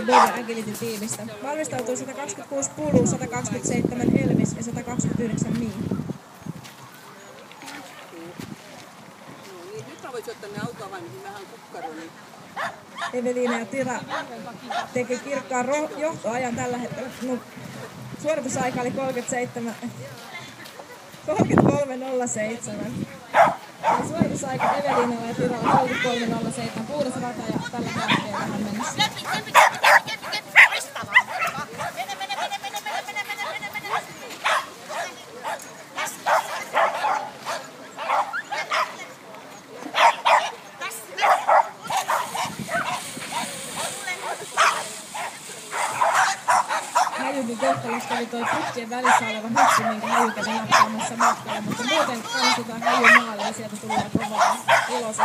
Boulder Agility-tiimistä. Valmistautui 126 Pulu, 127 Elvis ja 129 Mii. Nyt mä voisin ottaa ne autoavaimia vähän kukkaroon. Evelina ja Tira teki kirkkaan johtoajan tällä hetkellä. No, suoritusaika oli 33.07. Suoritusaika Evelinalla ja Tiralla 33.07. Puudes rata ja tällä hetkellä tähän mennessä. Häjykin kohtalossa oli toi putkien välissä oleva hupsi, minkä Häjy kävi nappaamassa matkalla, mutta muuten kannustetaan Häjy maalle ja sieltä tulee kovaa iloisesti.